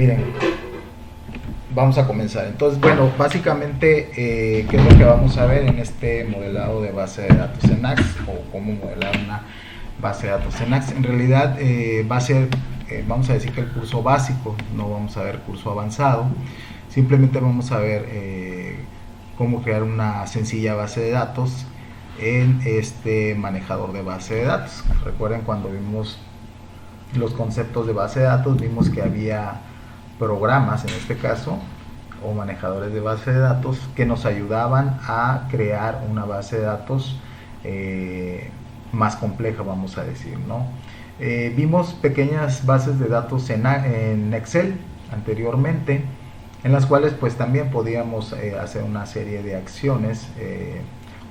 miren, vamos a comenzar. Entonces, bueno, básicamente, ¿qué es lo que vamos a ver en este modelado de base de datos en Axe o cómo modelar una base de datos en Axe? En realidad va a ser, vamos a decir que el curso básico, no vamos a ver curso avanzado, simplemente vamos a ver cómo crear una sencilla base de datos en este manejador de base de datos. Recuerden cuando vimos los conceptos de base de datos, vimos que había programas, en este caso, o manejadores de base de datos que nos ayudaban a crear una base de datos más compleja, vamos a decir, ¿no? Vimos pequeñas bases de datos en Excel anteriormente, en las cuales pues también podíamos hacer una serie de acciones,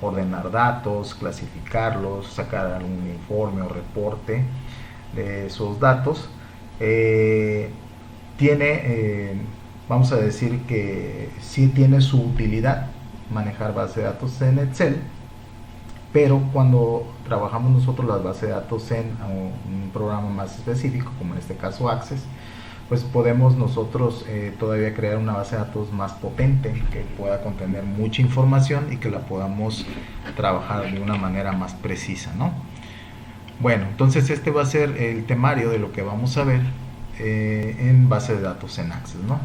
ordenar datos, clasificarlos, sacar algún informe o reporte de esos datos. Vamos a decir que sí tiene su utilidad manejar base de datos en Excel, pero cuando trabajamos nosotros las bases de datos en un programa más específico, como en este caso Access, pues podemos nosotros todavía crear una base de datos más potente que pueda contener mucha información y que la podamos trabajar de una manera más precisa, ¿no? Bueno, entonces este va a ser el temario de lo que vamos a ver en base de datos en Access, ¿no?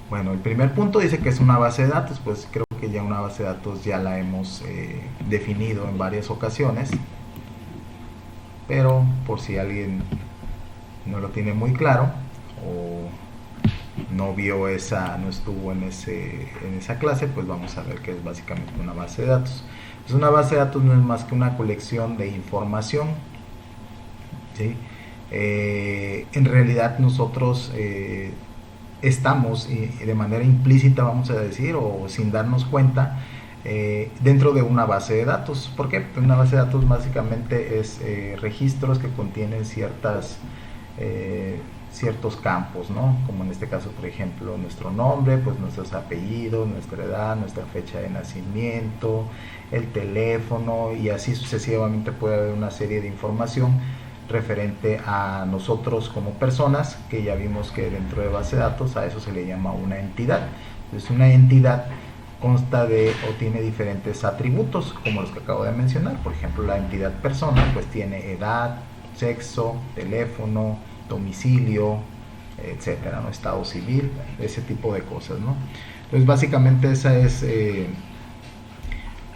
Bueno, el primer punto dice que es una base de datos, pues creo que ya una base de datos ya la hemos definido en varias ocasiones, pero por si alguien no lo tiene muy claro o no vio no estuvo en esa clase, pues vamos a ver que es básicamente una base de datos. Pues una base de datos no es más que una colección de información, ¿sí? En realidad nosotros estamos de manera implícita, vamos a decir, o sin darnos cuenta, dentro de una base de datos. ¿Por qué? Porque una base de datos básicamente es registros que contienen ciertos campos, ¿no? Como en este caso, por ejemplo, nuestro nombre, pues nuestros apellidos, nuestra edad, nuestra fecha de nacimiento, el teléfono, y así sucesivamente puede haber una serie de información referente a nosotros como personas, que ya vimos que dentro de base de datos a eso se le llama una entidad. Entonces una entidad consta de o tiene diferentes atributos como los que acabo de mencionar. Por ejemplo, la entidad persona pues tiene edad, sexo, teléfono, domicilio, etcétera, ¿no? Estado civil, ese tipo de cosas, ¿no? Entonces básicamente esa es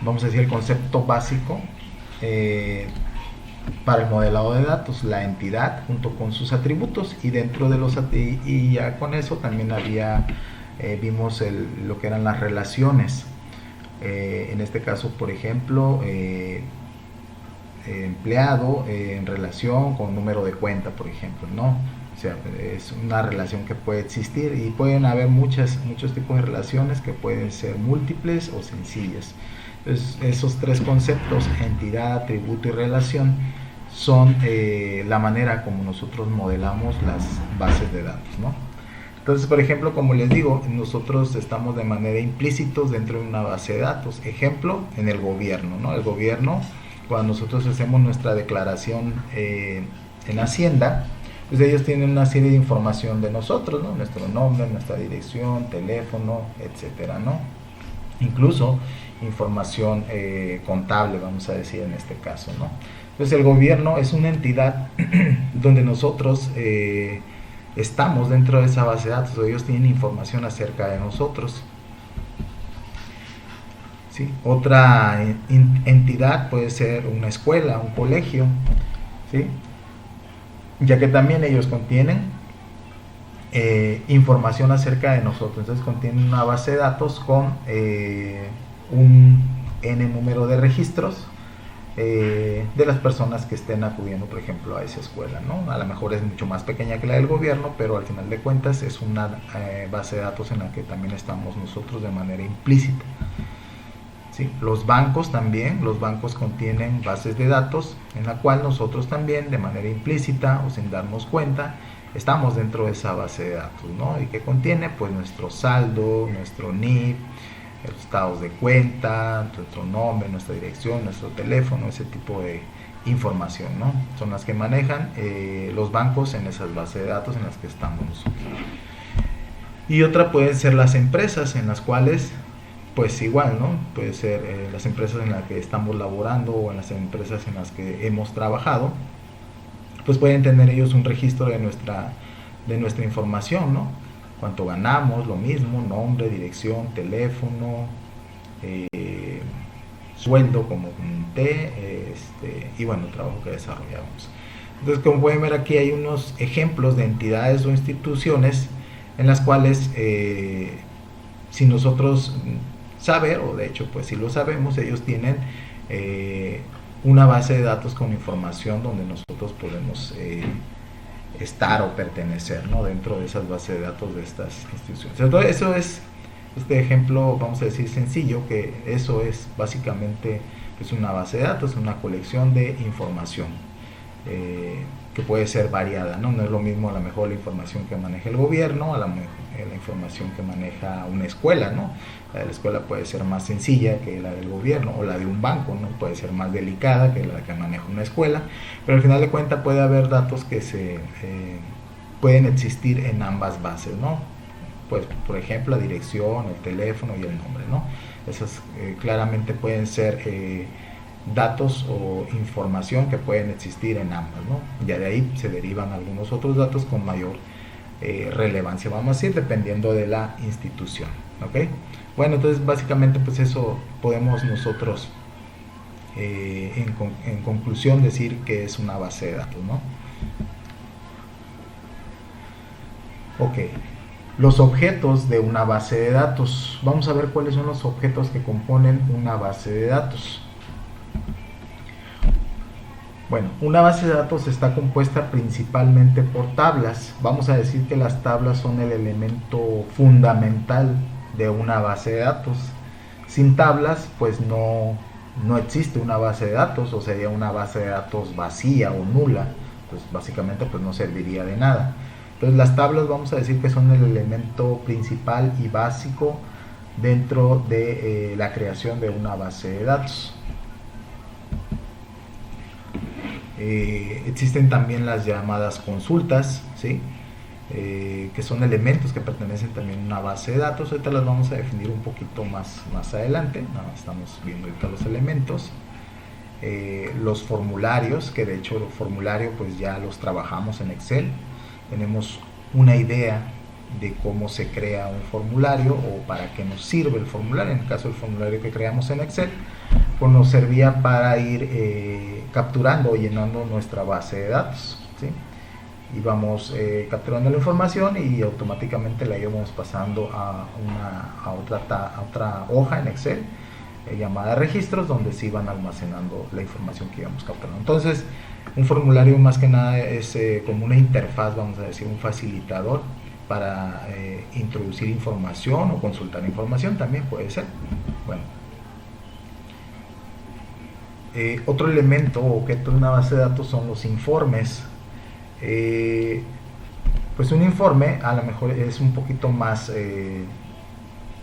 vamos a decir el concepto básico para el modelado de datos, la entidad junto con sus atributos, y dentro de y ya con eso también vimos lo que eran las relaciones, en este caso por ejemplo empleado en relación con número de cuenta, por ejemplo, ¿no? O sea, es una relación que puede existir y pueden haber muchos tipos de relaciones que pueden ser múltiples o sencillas. Entonces, esos tres conceptos, entidad, atributo y relación, son la manera como nosotros modelamos las bases de datos, ¿no? Entonces, por ejemplo, como les digo, nosotros estamos de manera implícitos dentro de una base de datos. Ejemplo, en el gobierno, ¿no? El gobierno, cuando nosotros hacemos nuestra declaración en Hacienda, pues ellos tienen una serie de información de nosotros, ¿no? Nuestro nombre, nuestra dirección, teléfono, etcétera, ¿no? Incluso información contable, vamos a decir en este caso, ¿no? Entonces el gobierno es una entidad donde nosotros estamos dentro de esa base de datos, ellos tienen información acerca de nosotros. ¿Sí? Otra entidad puede ser una escuela, un colegio, ¿sí? Ya que también ellos contienen información acerca de nosotros. Entonces contienen una base de datos con un n número de registros de las personas que estén acudiendo, por ejemplo, a esa escuela, ¿no? A lo mejor es mucho más pequeña que la del gobierno, pero al final de cuentas es una base de datos en la que también estamos nosotros de manera implícita. ¿Sí? Los bancos también, los bancos contienen bases de datos en la cual nosotros también de manera implícita o sin darnos cuenta estamos dentro de esa base de datos, ¿no? Y que contiene pues nuestro saldo, nuestro NIF, los estados de cuenta, nuestro nombre, nuestra dirección, nuestro teléfono, ese tipo de información, ¿no? Son las que manejan los bancos en esas bases de datos en las que estamos nosotros. Y otra pueden ser las empresas en las cuales, pues igual, ¿no? Puede ser las empresas en las que estamos laborando o en las empresas en las que hemos trabajado, pues pueden tener ellos un registro de nuestra información, ¿no? Cuánto ganamos, lo mismo, nombre, dirección, teléfono, sueldo, como comenté, y bueno, el trabajo que desarrollamos. Entonces, como pueden ver aquí hay unos ejemplos de entidades o instituciones en las cuales si nosotros saber, o de hecho pues si lo sabemos, ellos tienen una base de datos con información donde nosotros podemos estar o pertenecer, ¿no? Dentro de esas bases de datos de estas instituciones. Entonces, eso es este ejemplo, vamos a decir sencillo, que eso es básicamente pues una base de datos, una colección de información que puede ser variada, ¿no? No es lo mismo a lo mejor la información que maneja el gobierno a la información que maneja una escuela, ¿no? La de la escuela puede ser más sencilla que la del gobierno, o la de un banco, ¿no? Puede ser más delicada que la que maneja una escuela, pero al final de cuentas puede haber datos que se pueden existir en ambas bases, ¿no? Pues, por ejemplo, la dirección, el teléfono y el nombre, ¿no? Esas claramente pueden ser datos o información que pueden existir en ambas, ¿no? Ya de ahí se derivan algunos otros datos con mayor relevancia, vamos a decir, dependiendo de la institución, ¿ok? Bueno, entonces básicamente pues eso podemos nosotros en conclusión decir que es una base de datos, ¿no? Ok, los objetos de una base de datos. Vamos a ver cuáles son los objetos que componen una base de datos. Bueno, una base de datos está compuesta principalmente por tablas. Vamos a decir que las tablas son el elemento fundamental de una base de datos. Sin tablas, pues no existe una base de datos, o sería una base de datos vacía o nula. Pues básicamente pues no serviría de nada. Entonces las tablas vamos a decir que son el elemento principal y básico dentro de la creación de una base de datos. Existen también las llamadas consultas, ¿sí? Que son elementos que pertenecen también a una base de datos. Ahorita las vamos a definir un poquito más adelante. Estamos viendo ahorita los elementos. Los formularios, que de hecho los formularios pues ya los trabajamos en Excel. Tenemos una idea de cómo se crea un formulario o para qué nos sirve el formulario. En el caso del formulario que creamos en Excel, pues nos servía para ir capturando o llenando nuestra base de datos, ¿sí? Íbamos capturando la información y automáticamente la íbamos pasando a otra hoja en Excel llamada registros, donde se iban almacenando la información que íbamos capturando. Entonces, un formulario más que nada es como una interfaz, vamos a decir, un facilitador para introducir información o consultar información, también puede ser. Bueno, otro elemento o objeto de una base de datos son los informes. Pues un informe a lo mejor es un poquito más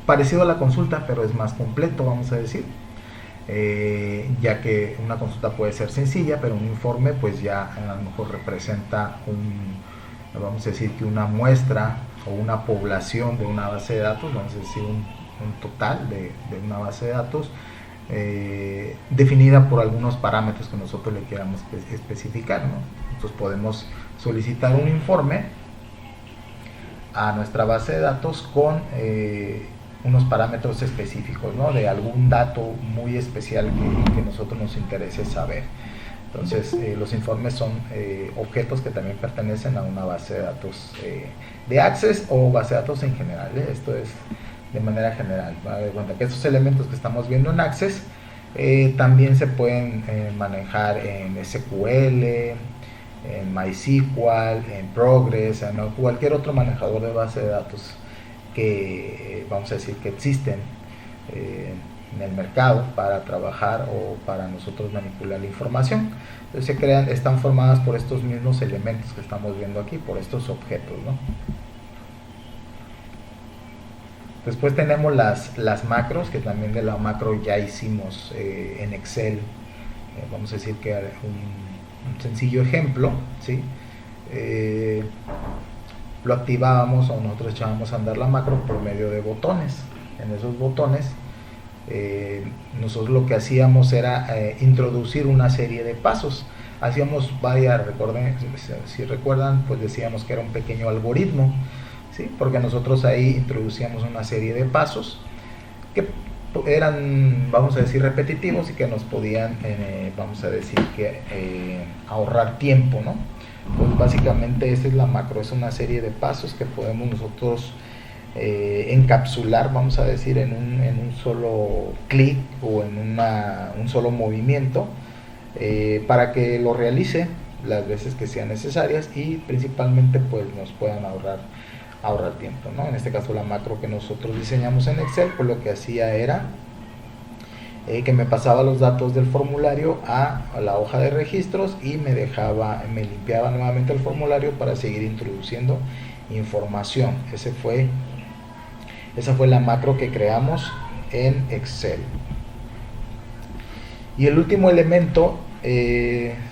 parecido a la consulta, pero es más completo, vamos a decir, ya que una consulta puede ser sencilla, pero un informe pues ya a lo mejor representa vamos a decir que una muestra o una población de una base de datos, vamos a decir un total de una base de datos definida por algunos parámetros que nosotros le queramos especificar, ¿no? Entonces podemos solicitar un informe a nuestra base de datos con unos parámetros específicos, ¿no? De algún dato muy especial que nosotros nos interese saber. Entonces los informes son objetos que también pertenecen a una base de datos de Access o base de datos en general, ¿eh? Esto es de manera general. De cuenta que estos elementos que estamos viendo en Access también se pueden manejar en SQL, en MySQL, en Progress, en cualquier otro manejador de base de datos que vamos a decir que existen en el mercado para trabajar o para nosotros manipular la información. Entonces están formadas por estos mismos elementos que estamos viendo aquí, por estos objetos, ¿no? Después tenemos las macros, que también de la macro ya hicimos en Excel, vamos a decir que un sencillo ejemplo, ¿sí? Lo activábamos o nosotros echábamos a andar la macro por medio de botones. En esos botones nosotros lo que hacíamos era introducir una serie de pasos. Hacíamos varias, recuerden, si recuerdan, pues decíamos que era un pequeño algoritmo, ¿sí? Porque nosotros ahí introducíamos una serie de pasos que eran, vamos a decir, repetitivos y que nos podían, vamos a decir, que ahorrar tiempo, ¿no? Pues básicamente esta es la macro, es una serie de pasos que podemos nosotros encapsular, vamos a decir, en un solo clic o en un solo movimiento, para que lo realice las veces que sean necesarias y principalmente pues nos puedan ahorrar tiempo, ¿no? En este caso la macro que nosotros diseñamos en Excel, pues lo que hacía era que me pasaba los datos del formulario a la hoja de registros y me limpiaba nuevamente el formulario para seguir introduciendo información. Esa fue la macro que creamos en Excel. Y el último elemento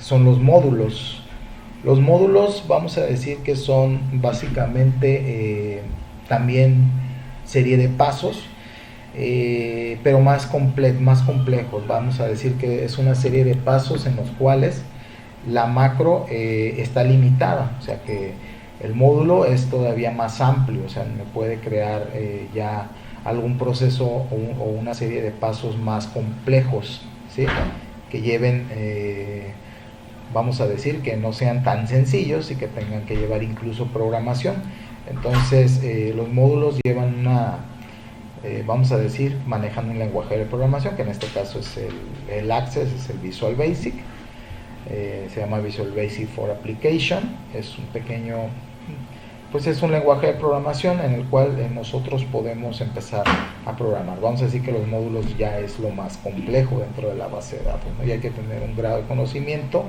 son los módulos. Los módulos, vamos a decir que son básicamente también serie de pasos, pero más complejos. Vamos a decir que es una serie de pasos en los cuales la macro está limitada, o sea que el módulo es todavía más amplio, o sea, me puede crear ya algún proceso o una serie de pasos más complejos, ¿sí? Que lleven, vamos a decir, que no sean tan sencillos y que tengan que llevar incluso programación. Entonces los módulos llevan vamos a decir, manejan un lenguaje de programación, que en este caso es el Access, es el Visual Basic, se llama Visual Basic for Application. Es un pequeño, pues es un lenguaje de programación en el cual nosotros podemos empezar a programar. Vamos a decir que los módulos ya es lo más complejo dentro de la base de datos, ¿no? Y hay que tener un grado de conocimiento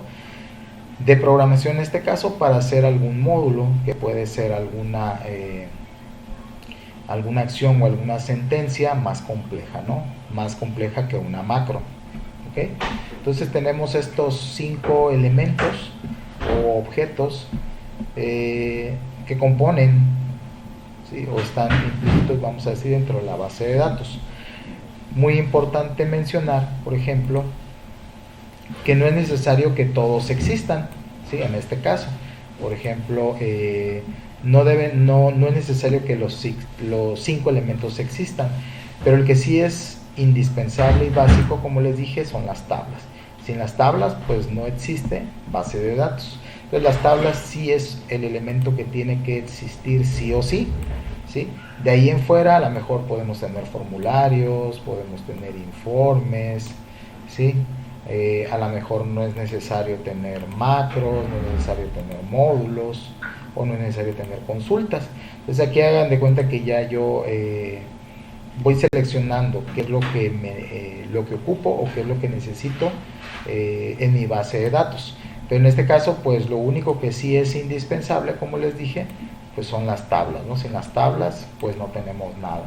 de programación en este caso para hacer algún módulo, que puede ser alguna acción o alguna sentencia más compleja, ¿no? Más compleja que una macro, ¿ok? Entonces tenemos estos 5 elementos o objetos que componen, ¿sí? O están implícitos, vamos a decir, dentro de la base de datos. Muy importante mencionar, por ejemplo, que no es necesario que todos existan, ¿sí? En este caso, por ejemplo, no es necesario que los 5 elementos existan, pero el que sí es indispensable y básico, como les dije, son las tablas. Sin las tablas, pues no existe base de datos. Entonces las tablas sí es el elemento que tiene que existir sí o sí, ¿sí? De ahí en fuera a lo mejor podemos tener formularios, podemos tener informes, ¿sí? A lo mejor no es necesario tener macros, no es necesario tener módulos, o no es necesario tener consultas. Entonces aquí hagan de cuenta que ya yo voy seleccionando qué es lo que ocupo o qué es lo que necesito en mi base de datos. Pero en este caso, pues lo único que sí es indispensable, como les dije, pues son las tablas, ¿no? Sin las tablas, pues no tenemos nada.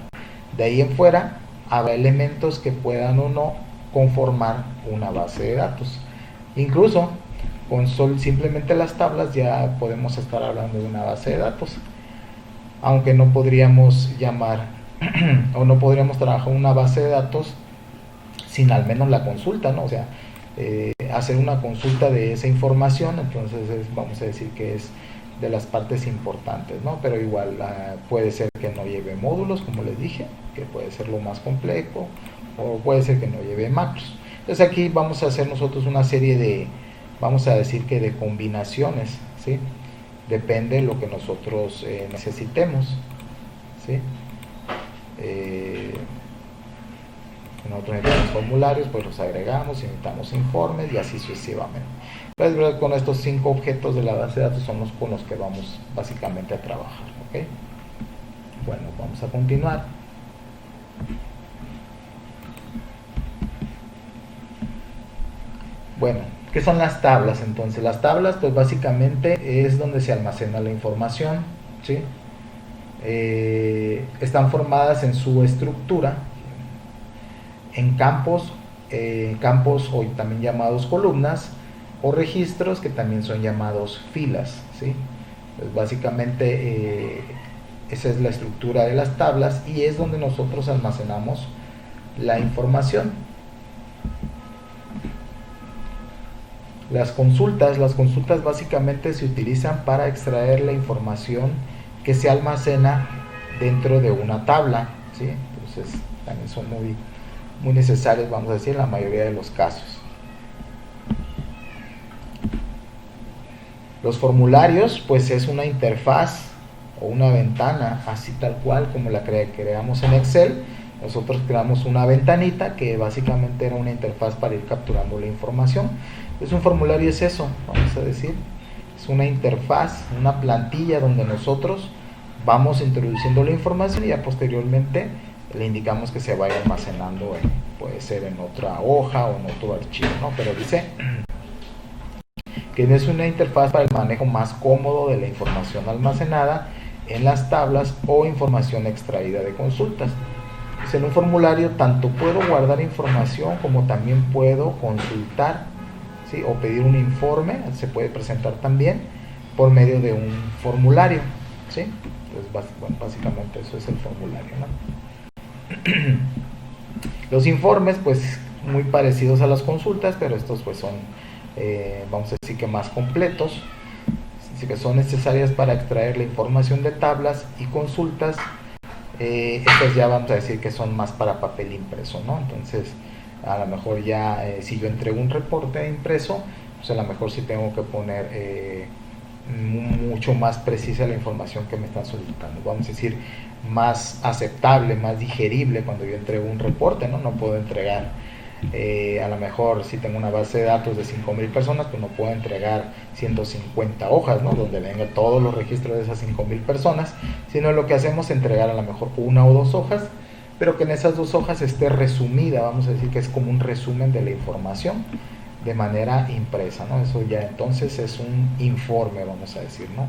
De ahí en fuera, habrá elementos que puedan o no conformar una base de datos. Incluso con simplemente las tablas ya podemos estar hablando de una base de datos, aunque no podríamos llamar o no podríamos trabajar una base de datos sin al menos la consulta, ¿no? O sea, hacer una consulta de esa información, entonces vamos a decir que es de las partes importantes, ¿no? Pero igual puede ser que no lleve módulos, como les dije, que puede ser lo más complejo, o puede ser que no lleve macros. Entonces aquí vamos a hacer nosotros una serie de, vamos a decir que de combinaciones, ¿sí? Depende de lo que nosotros necesitemos, ¿sí? Nosotros necesitamos formularios, pues los agregamos, necesitamos informes y así sucesivamente. Entonces, con estos 5 objetos de la base de datos son los con los que vamos básicamente a trabajar, ¿ok? Bueno, vamos a continuar. Bueno, ¿qué son las tablas? Entonces, las tablas, pues básicamente es donde se almacena la información, ¿sí? están formadas en su estructura en campos, hoy también llamados columnas, o registros que también son llamados filas, ¿sí? Pues básicamente esa es la estructura de las tablas y es donde nosotros almacenamos la información. Las consultas básicamente se utilizan para extraer la información que se almacena dentro de una tabla, ¿sí? Entonces también son muy necesarios, vamos a decir, en la mayoría de los casos. Los formularios, pues es una interfaz o una ventana, así tal cual como la creamos en Excel. Nosotros creamos una ventanita que básicamente era una interfaz para ir capturando la información. Entonces un formulario es eso, vamos a decir, es una interfaz, una plantilla donde nosotros vamos introduciendo la información y ya posteriormente le indicamos que se vaya almacenando, puede ser en otra hoja o en otro archivo, ¿no? Pero dice que es una interfaz para el manejo más cómodo de la información almacenada en las tablas o información extraída de consultas. Pues en un formulario tanto puedo guardar información como también puedo consultar, ¿sí? O pedir un informe, se puede presentar también por medio de un formulario, ¿sí? Entonces, bueno, básicamente eso es el formulario, ¿no? Los informes, pues muy parecidos a las consultas, pero estos pues son, vamos a decir que más completos, así que son necesarias para extraer la información de tablas y consultas. Estas ya vamos a decir que son más para papel impreso, ¿no? Entonces a lo mejor ya si yo entrego un reporte impreso, pues a lo mejor sí tengo que poner mucho más precisa la información que me están solicitando, vamos a decir más aceptable, más digerible cuando yo entrego un reporte, ¿no? No puedo entregar a lo mejor si tengo una base de datos de 5,000 personas, pues no puedo entregar 150 hojas, ¿no? Donde venga todos los registros de esas 5,000 personas, sino lo que hacemos es entregar a lo mejor una o dos hojas, pero que en esas 2 hojas esté resumida, vamos a decir que es como un resumen de la información de manera impresa, ¿no? Eso ya entonces es un informe, vamos a decir, ¿no?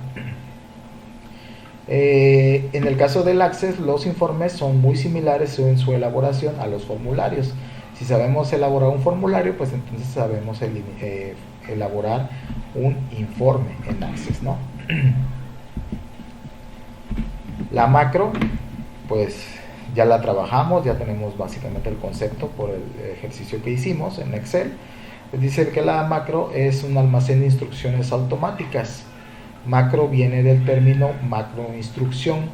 En el caso del Access, los informes son muy similares en su elaboración a los formularios. Si sabemos elaborar un formulario, pues entonces sabemos elaborar un informe en Access, ¿no? La macro, pues ya la trabajamos, ya tenemos básicamente el concepto por el ejercicio que hicimos en Excel. Pues dice que la macro es un almacén de instrucciones automáticas. Macro viene del término macroinstrucción,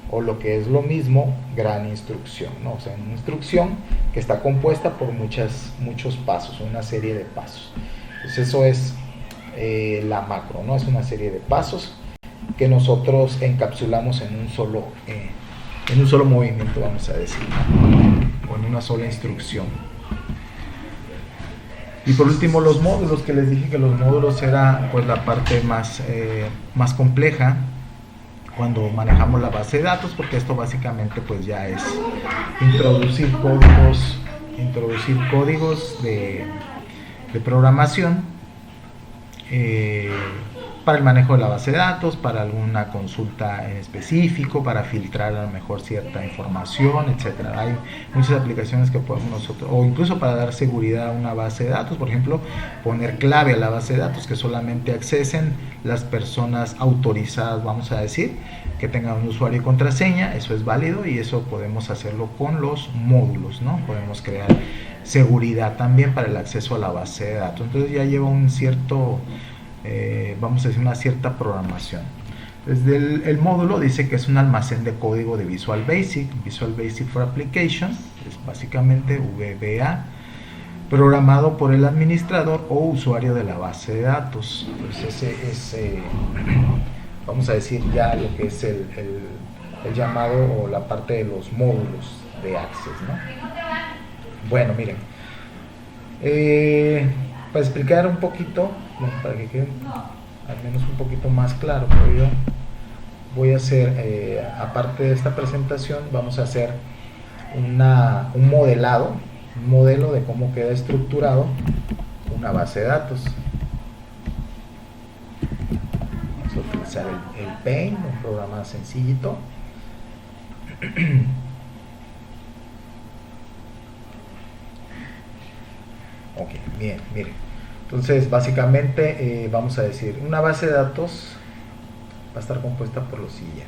o lo que es lo mismo, gran instrucción, ¿no? O sea, una instrucción que está compuesta por muchos pasos, una serie de pasos. Entonces eso es la macro, ¿no? Es una serie de pasos que nosotros encapsulamos en un solo movimiento, vamos a decir, ¿no? O en una sola instrucción. Y por último, los módulos, que les dije que los módulos era pues la parte más compleja cuando manejamos la base de datos, porque esto básicamente pues ya es introducir códigos de programación para el manejo de la base de datos, para alguna consulta en específico, para filtrar a lo mejor cierta información, etcétera. Hay muchas aplicaciones que podemos nosotros, o incluso para dar seguridad a una base de datos, por ejemplo, poner clave a la base de datos, que solamente accesen las personas autorizadas, vamos a decir, que tengan un usuario y contraseña. Eso es válido y eso podemos hacerlo con los módulos, ¿no? Podemos crear seguridad también para el acceso a la base de datos. Entonces ya lleva un cierto vamos a decir una cierta programación. Desde el módulo dice que es un almacén de código de Visual Basic for Application, es básicamente VBA, programado por el administrador o usuario de la base de datos. Entonces ese es, vamos a decir ya lo que es el llamado o la parte de los módulos de Access, ¿no? Bueno, miren, para explicar un poquito, bueno, para que quede al menos un poquito más claro, pero yo voy a hacer, aparte de esta presentación, vamos a hacer un modelo de cómo queda estructurado una base de datos. Vamos a utilizar el Paint, un programa sencillito. Ok, bien, miren. Entonces, básicamente vamos a decir, una base de datos va a estar compuesta por lo siguiente.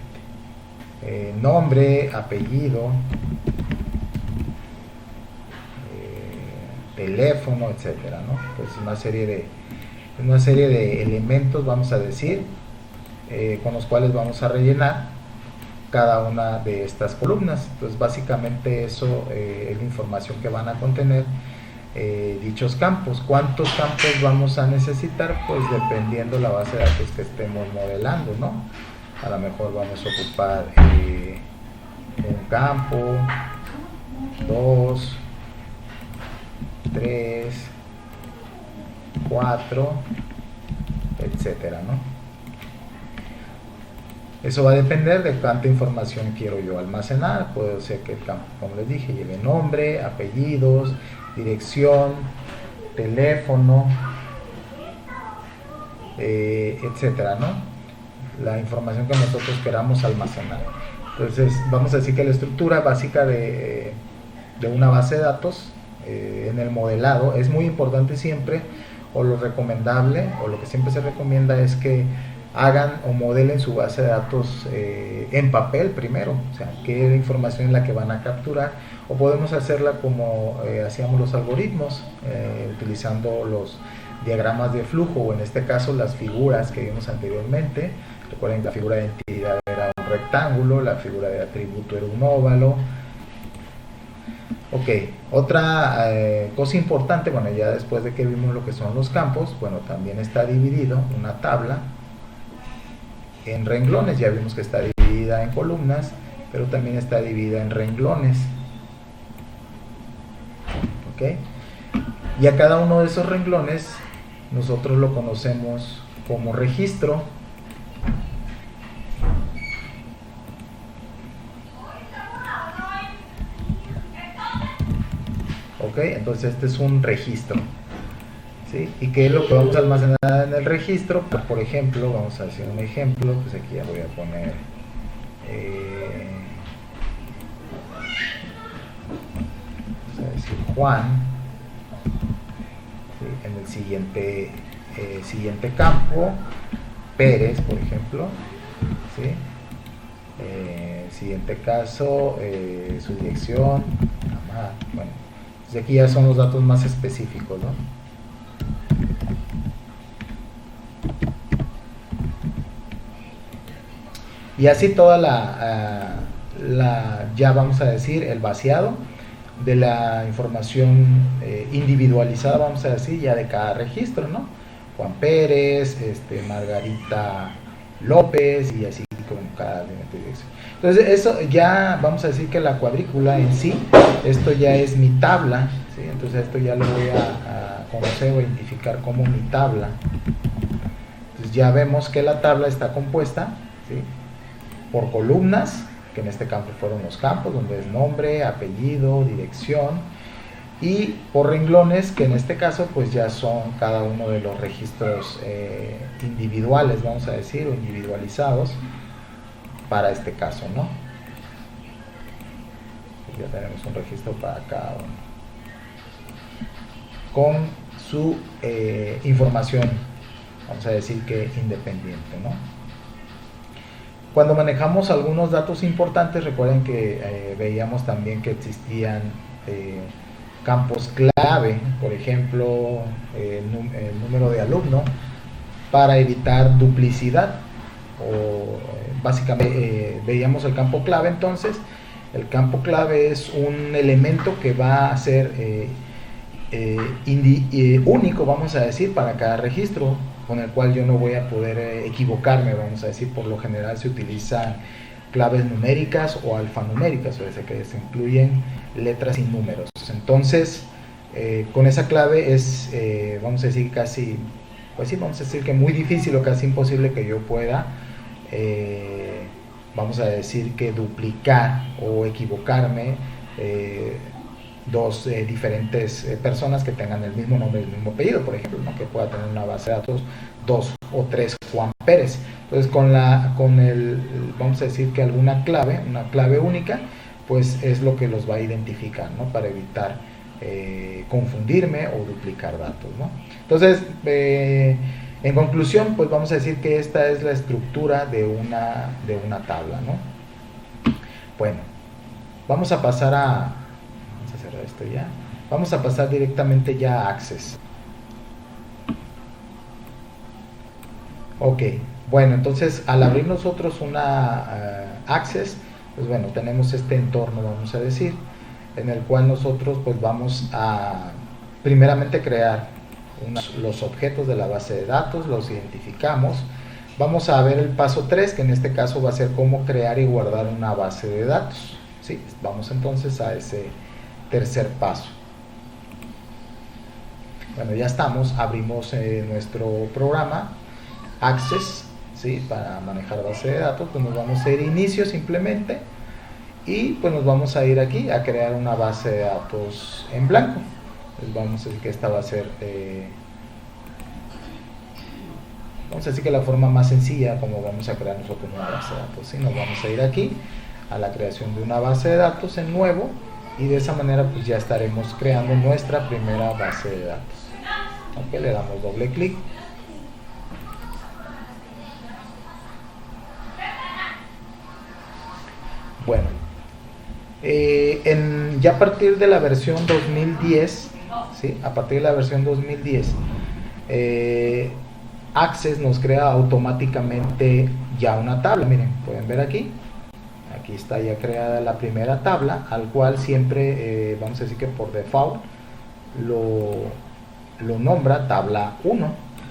Nombre, apellido, teléfono, etcétera, ¿no? Pues una serie de elementos, vamos a decir, con los cuales vamos a rellenar cada una de estas columnas. Entonces, básicamente eso es la información que van a contener dichos campos. ¿Cuántos campos vamos a necesitar? Pues dependiendo la base de datos que estemos modelando, ¿no? A lo mejor vamos a ocupar un campo, 2, 3, 4, etcétera, ¿no? Eso va a depender de cuánta información quiero yo almacenar. Puede ser que el campo, como les dije, lleve nombre, apellidos, dirección, teléfono, etcétera, ¿no? La información que nosotros queramos almacenar. Entonces, vamos a decir que la estructura básica de una base de datos en el modelado es muy importante siempre, o lo recomendable, o lo que siempre se recomienda es que hagan o modelen su base de datos en papel primero, o sea, qué información es la que van a capturar, o podemos hacerla como hacíamos los algoritmos, utilizando los diagramas de flujo, o en este caso las figuras que vimos anteriormente. Recuerden que la figura de entidad era un rectángulo, la figura de atributo era un óvalo. Ok, otra cosa importante, bueno, ya después de que vimos lo que son los campos, bueno, también está dividido una tabla en renglones. Ya vimos que está dividida en columnas, pero también está dividida en renglones. Ok, y a cada uno de esos renglones nosotros lo conocemos como registro. Ok, entonces este es un registro, ¿sí? ¿Y qué es lo que vamos a almacenar en el registro? Pues, por ejemplo, vamos a hacer un ejemplo, pues aquí ya voy a poner vamos a decir Juan, ¿sí? En el siguiente campo, Pérez, por ejemplo, ¿sí? Siguiente caso, su dirección, mamá, bueno, pues aquí ya son los datos más específicos, ¿no? Y así toda ya vamos a decir, el vaciado de la información individualizada, vamos a decir, ya de cada registro, ¿no? Juan Pérez, Margarita López, y así con cada elemento de dirección. Entonces, eso ya vamos a decir que la cuadrícula en sí, esto ya es mi tabla, ¿sí? Entonces, esto ya lo voy a conocer o identificar como mi tabla. Entonces, ya vemos que la tabla está compuesta, ¿sí?, por columnas, que en este campo fueron los campos, donde es nombre, apellido, dirección, y por renglones, que en este caso pues ya son cada uno de los registros individuales, vamos a decir, o individualizados para este caso, ¿no? Ya tenemos un registro para cada uno con su información, vamos a decir que independiente, ¿no? Cuando manejamos algunos datos importantes, recuerden que veíamos también que existían campos clave, por ejemplo, el número de alumno, para evitar duplicidad. O básicamente veíamos el campo clave. Entonces, el campo clave es un elemento que va a ser único, vamos a decir, para cada registro, con el cual yo no voy a poder equivocarme, vamos a decir. Por lo general se utilizan claves numéricas o alfanuméricas, o sea que se incluyen letras y números. Entonces, con esa clave es, vamos a decir, casi, pues sí, vamos a decir que muy difícil o casi imposible que yo pueda, vamos a decir que duplicar o equivocarme dos diferentes personas que tengan el mismo nombre y el mismo apellido, por ejemplo, ¿no? Que pueda tener una base de datos dos o 3 Juan Pérez. Entonces vamos a decir que alguna clave, una clave única, pues es lo que los va a identificar, ¿no? Para evitar confundirme o duplicar datos, ¿no? Entonces, en conclusión, pues vamos a decir que esta es la estructura de una tabla, ¿no? Bueno, vamos a pasar vamos a cerrar esto ya. Vamos a pasar directamente ya a Access. Ok, bueno, entonces al abrir nosotros una Access, pues bueno, tenemos este entorno, vamos a decir, en el cual nosotros pues vamos a primeramente crear los objetos de la base de datos, los identificamos. Vamos a ver el paso 3, que en este caso va a ser cómo crear y guardar una base de datos. ¿Sí? Vamos entonces a ese tercer paso. Bueno, ya estamos, abrimos nuestro programa Access, ¿sí? Para manejar base de datos, pues nos vamos a ir a inicio simplemente y pues nos vamos a ir aquí a crear una base de datos en blanco. Pues vamos a decir que esta va a ser vamos a decir que la forma más sencilla como vamos a crear nosotros una base de datos, ¿sí? Nos vamos a ir aquí a la creación de una base de datos en nuevo y de esa manera pues ya estaremos creando nuestra primera base de datos. Ok, le damos doble clic. Bueno, ya a partir de la versión 2010, ¿sí? A partir de la versión 2010, Access nos crea automáticamente ya una tabla. Miren, pueden ver aquí está ya creada la primera tabla, al cual siempre, vamos a decir que por default, lo nombra tabla 1,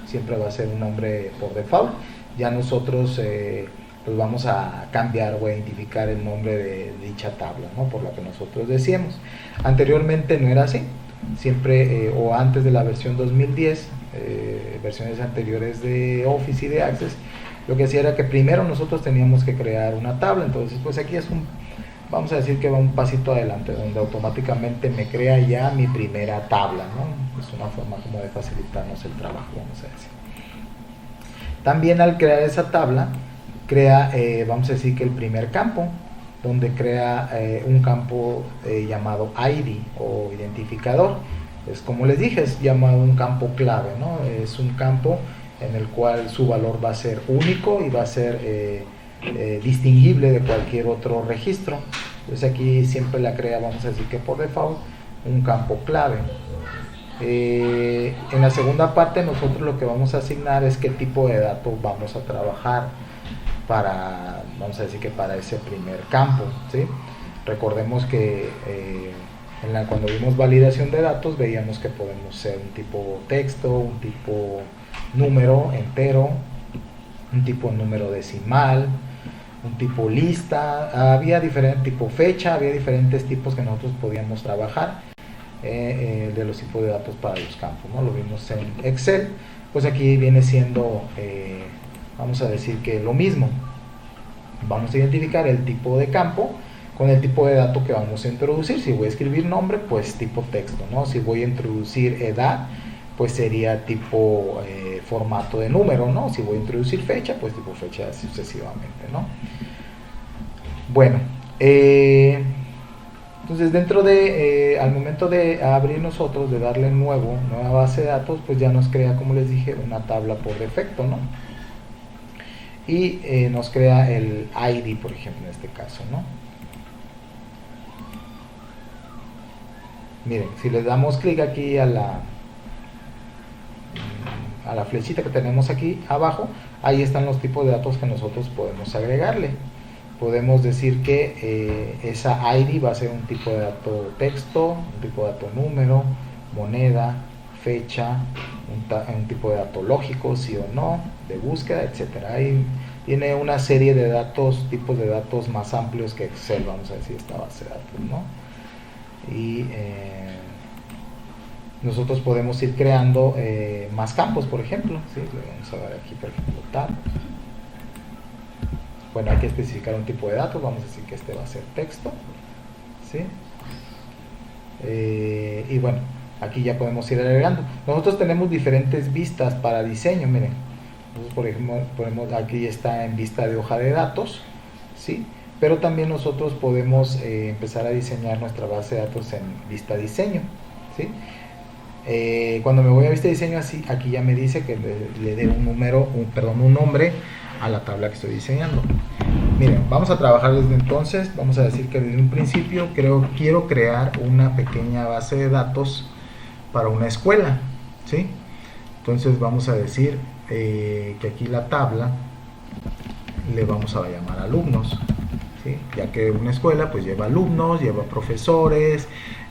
siempre va a ser un nombre por default. Ya nosotros pues vamos a cambiar o a identificar el nombre de dicha tabla, ¿no? Por la que nosotros decíamos. Anteriormente no era así, siempre o antes de la versión 2010, versiones anteriores de Office y de Access, lo que hacía era que primero nosotros teníamos que crear una tabla. Entonces pues aquí es vamos a decir que va un pasito adelante, donde automáticamente me crea ya mi primera tabla, ¿no? Es una forma como de facilitarnos el trabajo, vamos a decir. También al crear esa tabla crea, vamos a decir que el primer campo, donde crea un campo llamado ID o identificador. Es como les dije, es llamado un campo clave, ¿no? Es un campo en el cual su valor va a ser único y va a ser distinguible de cualquier otro registro. Entonces aquí siempre la crea, vamos a decir que por default, un campo clave. En la segunda parte nosotros lo que vamos a asignar es qué tipo de datos vamos a trabajar vamos a decir que para ese primer campo, ¿sí? Recordemos que cuando vimos validación de datos veíamos que podemos ser un tipo texto, un tipo número entero, un tipo número decimal, un tipo lista, había diferentes tipo fecha, había diferentes tipos que nosotros podíamos trabajar de los tipos de datos para los campos, ¿no? Lo vimos en Excel, pues aquí viene siendo vamos a decir que lo mismo. Vamos a identificar el tipo de campo con el tipo de dato que vamos a introducir. Si voy a escribir nombre, pues tipo texto, ¿no? Si voy a introducir edad, pues sería tipo formato de número, ¿no? Si voy a introducir fecha, pues tipo fecha sucesivamente, ¿no? Bueno, entonces dentro de, al momento de abrir nosotros, de darle nueva base de datos, pues ya nos crea, como les dije, una tabla por defecto, ¿no? Y nos crea el ID, por ejemplo, en este caso, ¿no? Miren, si le damos clic aquí a la flechita que tenemos aquí abajo, ahí están los tipos de datos que nosotros podemos agregarle. Podemos decir que esa ID va a ser un tipo de dato texto, un tipo de dato número, moneda, fecha, un tipo de dato lógico, sí o no, de búsqueda, etcétera. Ahí tiene una serie de datos, tipos de datos más amplios que Excel, vamos a decir, esta base de datos, ¿no? Y nosotros podemos ir creando más campos, por ejemplo, ¿sí? Le vamos a dar aquí, por ejemplo, tab. Bueno, hay que especificar un tipo de datos, vamos a decir que este va a ser texto, ¿sí? Y bueno, aquí ya podemos ir agregando. Nosotros tenemos diferentes vistas para diseño, miren. Nosotros, por ejemplo, aquí está en vista de hoja de datos, ¿sí? Pero también nosotros podemos empezar a diseñar nuestra base de datos en vista diseño, ¿sí? Cuando me voy a vista diseño, así, aquí ya me dice que le dé un nombre a la tabla que estoy diseñando. Miren, vamos a trabajar desde entonces. Vamos a decir que desde un principio quiero crear una pequeña base de datos para una escuela, ¿sí? Entonces vamos a decir que aquí la tabla le vamos a llamar alumnos, ¿sí? Ya que una escuela pues lleva alumnos, lleva profesores,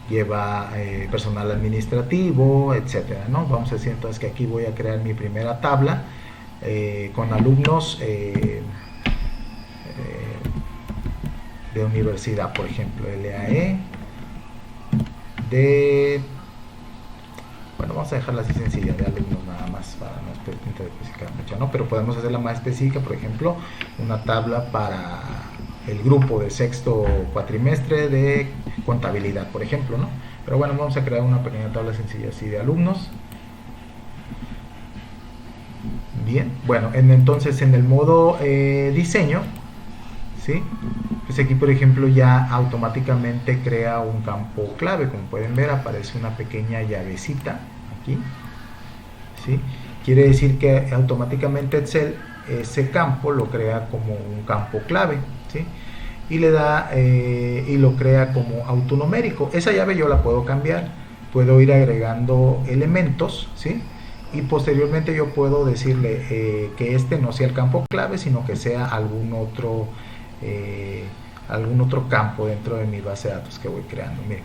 lleva personal administrativo, etcétera, ¿no? Vamos a decir entonces que aquí voy a crear mi primera tabla con alumnos de universidad, por ejemplo, LAE de, bueno, vamos a dejarla así sencilla, de alumnos nada más, para no especificar mucho, ¿no? Pero podemos hacerla más específica, por ejemplo, una tabla para el grupo de sexto cuatrimestre de contabilidad, por ejemplo, ¿no? Pero bueno, vamos a crear una pequeña tabla sencilla así de alumnos. Bien, bueno, entonces en el modo diseño, ¿sí? Pues aquí, por ejemplo, ya automáticamente crea un campo clave. Como pueden ver, aparece una pequeña llavecita aquí, ¿sí? Quiere decir que automáticamente Excel ese campo lo crea como un campo clave, ¿sí? Y le da y lo crea como autonumérico. Esa llave yo la puedo cambiar, puedo ir agregando elementos, ¿sí? Y posteriormente yo puedo decirle que este no sea el campo clave, sino que sea algún otro campo dentro de mi base de datos que voy creando. Miren,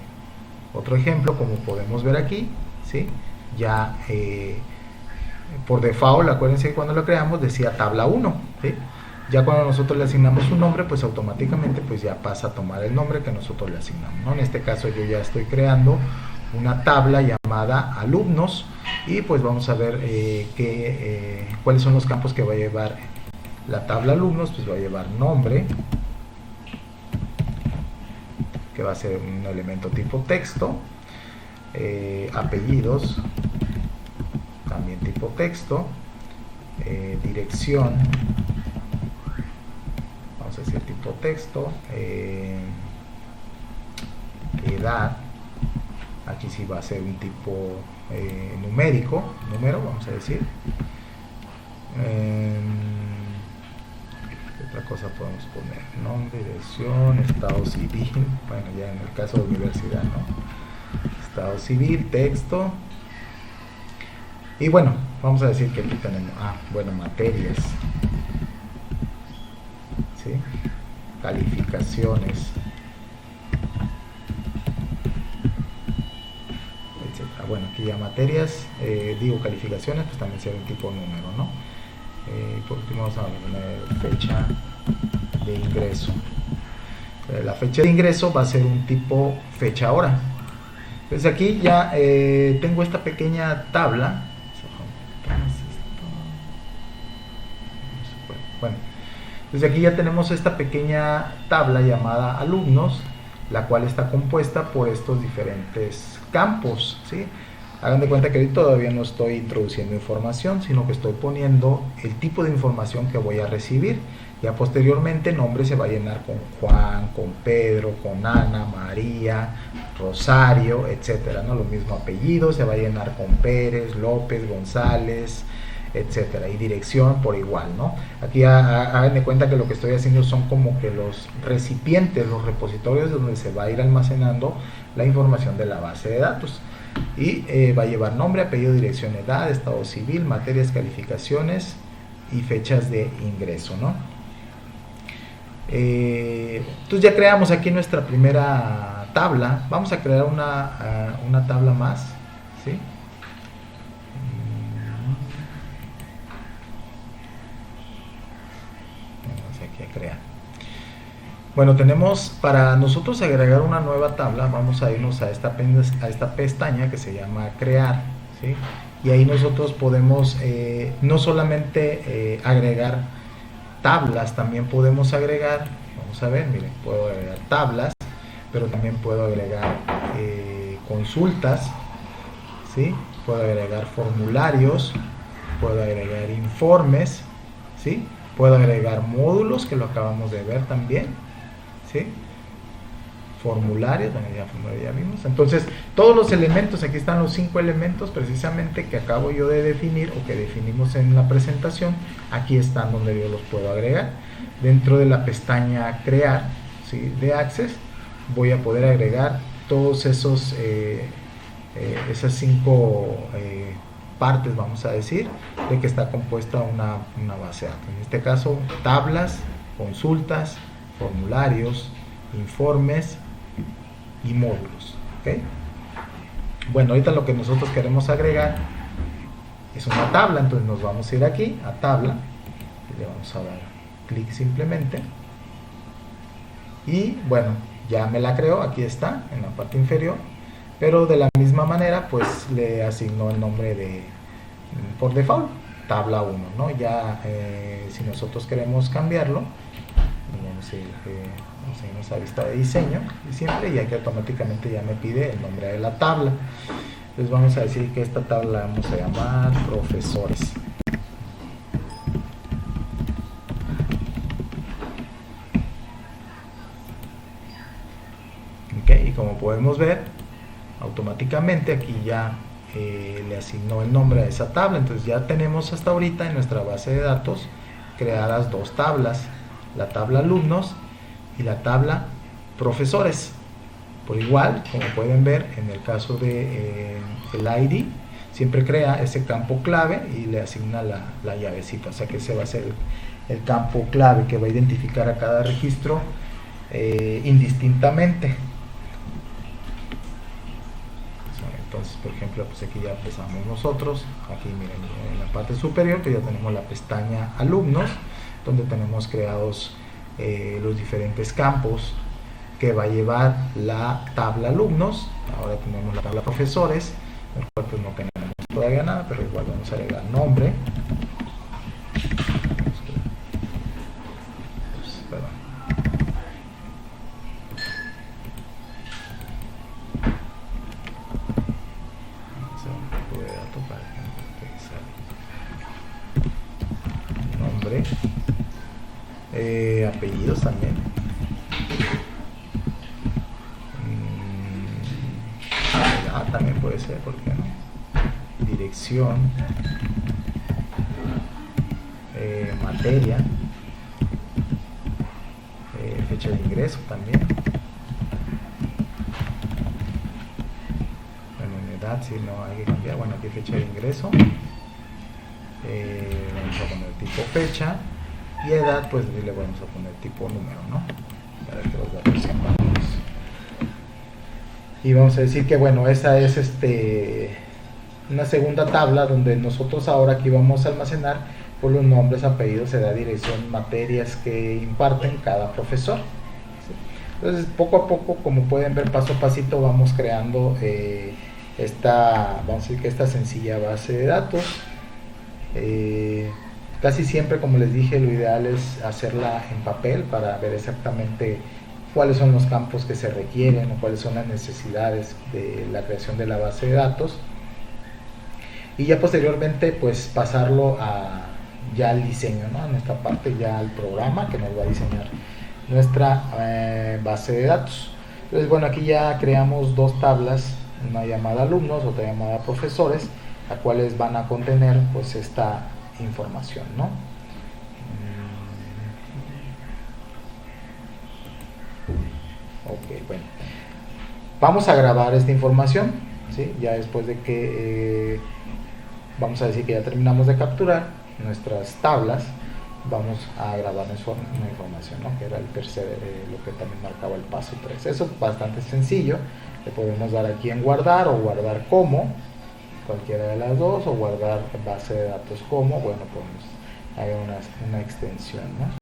otro ejemplo, como podemos ver aquí, ¿sí? Ya por default, acuérdense que cuando lo creamos decía tabla 1, ¿sí? Ya cuando nosotros le asignamos un nombre, pues automáticamente pues ya pasa a tomar el nombre que nosotros le asignamos, ¿no? En este caso yo ya estoy creando una tabla llamada alumnos y pues vamos a ver cuáles son los campos que va a llevar la tabla alumnos. Pues va a llevar nombre, que va a ser un elemento tipo texto, apellidos, también tipo texto, dirección, vamos a decir tipo texto, edad, aquí sí va a ser un tipo numérico, número, vamos a decir. Otra cosa podemos poner, nombre, dirección, estado civil, bueno, ya en el caso de universidad, ¿no? Estado civil, texto. Y bueno, vamos a decir que aquí tenemos, bueno, materias, ¿sí? Calificaciones, etcétera. Bueno, aquí ya materias, calificaciones, pues también será un tipo número, ¿no? Por último vamos a poner fecha de ingreso. La fecha de ingreso va a ser un tipo fecha hora. Entonces aquí ya tengo esta pequeña tabla. Bueno, entonces aquí ya tenemos esta pequeña tabla llamada alumnos, la cual está compuesta por estos diferentes campos, ¿sí? Hagan de cuenta que ahorita todavía no estoy introduciendo información, sino que estoy poniendo el tipo de información que voy a recibir. Ya posteriormente nombre se va a llenar con Juan, con Pedro, con Ana, María, Rosario, etcétera, ¿no? Lo mismo apellido se va a llenar con Pérez, López, González, etcétera, y dirección por igual, ¿no? Aquí hagan de cuenta que lo que estoy haciendo son como que los recipientes, los repositorios donde se va a ir almacenando la información de la base de datos. Y va a llevar nombre, apellido, dirección, edad, estado civil, materias, calificaciones y fechas de ingreso, ¿no? Entonces ya creamos aquí nuestra primera tabla. Vamos a crear una tabla más, ¿sí? Vamos aquí a crear. Bueno, tenemos, para nosotros agregar una nueva tabla, vamos a irnos a esta pestaña que se llama crear, ¿sí? Y ahí nosotros podemos no solamente agregar tablas, también podemos agregar, vamos a ver, miren, puedo agregar tablas, pero también puedo agregar consultas, ¿sí? Puedo agregar formularios, puedo agregar informes, ¿sí? Puedo agregar módulos, que lo acabamos de ver también, ¿sí? Formularios, bueno, ya vimos. Entonces, todos los elementos, aquí están los 5 elementos precisamente que acabo yo de definir o que definimos en la presentación. Aquí están donde yo los puedo agregar. Dentro de la pestaña crear, ¿sí?, de Access, voy a poder agregar todos esos esas 5 partes, vamos a decir, de que está compuesta una base de datos. En este caso, tablas, consultas, formularios, informes y módulos. ¿Okay? Bueno, ahorita lo que nosotros queremos agregar es una tabla, entonces nos vamos a ir aquí a tabla y le vamos a dar clic simplemente y bueno, ya me la creó, aquí está en la parte inferior, pero de la misma manera pues le asignó el nombre de, por default, tabla 1, ¿no? Ya si nosotros queremos cambiarlo, vamos a irnos a vista de diseño y siempre, y aquí automáticamente ya me pide el nombre de la tabla. Entonces vamos a decir que esta tabla vamos a llamar profesores. Okay, y como podemos ver, automáticamente aquí ya le asignó el nombre a esa tabla. Entonces ya tenemos hasta ahorita en nuestra base de datos creadas 2 tablas, la tabla alumnos y la tabla profesores. Por igual, como pueden ver, en el caso de el ID, siempre crea ese campo clave y le asigna la llavecita, o sea que ese va a ser el campo clave que va a identificar a cada registro indistintamente. Entonces, por ejemplo, pues aquí ya empezamos nosotros, aquí miren, en la parte superior que ya tenemos la pestaña alumnos, donde tenemos creados los diferentes campos que va a llevar la tabla alumnos. Ahora tenemos la tabla profesores, en el cual pues no tenemos todavía nada, pero igual vamos a agregar nombre. Nombre, apellidos también. También puede ser, ¿por qué no? Dirección, materia, fecha de ingreso también. Bueno, en edad si no hay que cambiar, bueno, aquí fecha de ingreso, vamos a poner tipo fecha, y edad pues le vamos a poner tipo número, ¿no? Para que los datos sean válidos. Y vamos a decir que bueno, esa es una segunda tabla donde nosotros ahora aquí vamos a almacenar por los nombres, apellidos, edad, dirección, materias que imparten cada profesor. Entonces poco a poco, como pueden ver, paso a pasito vamos creando vamos a decir que esta sencilla base de datos. Casi siempre, como les dije, lo ideal es hacerla en papel para ver exactamente cuáles son los campos que se requieren o cuáles son las necesidades de la creación de la base de datos, y ya posteriormente pues pasarlo ya al diseño, ¿no? En esta parte ya al programa que nos va a diseñar nuestra base de datos. Entonces bueno, aquí ya creamos 2 tablas, una llamada alumnos, otra llamada profesores, las cuales van a contener pues esta información, ¿no? Ok, bueno, vamos a grabar esta información, ¿sí? Ya después de que vamos a decir que ya terminamos de capturar nuestras tablas, vamos a grabar una información, ¿no? Que era el tercer, lo que también marcaba el paso 3. Eso es bastante sencillo, le podemos dar aquí en guardar o guardar como, cualquiera de las dos, o guardar base de datos como, bueno, pues hay una extensión, ¿no?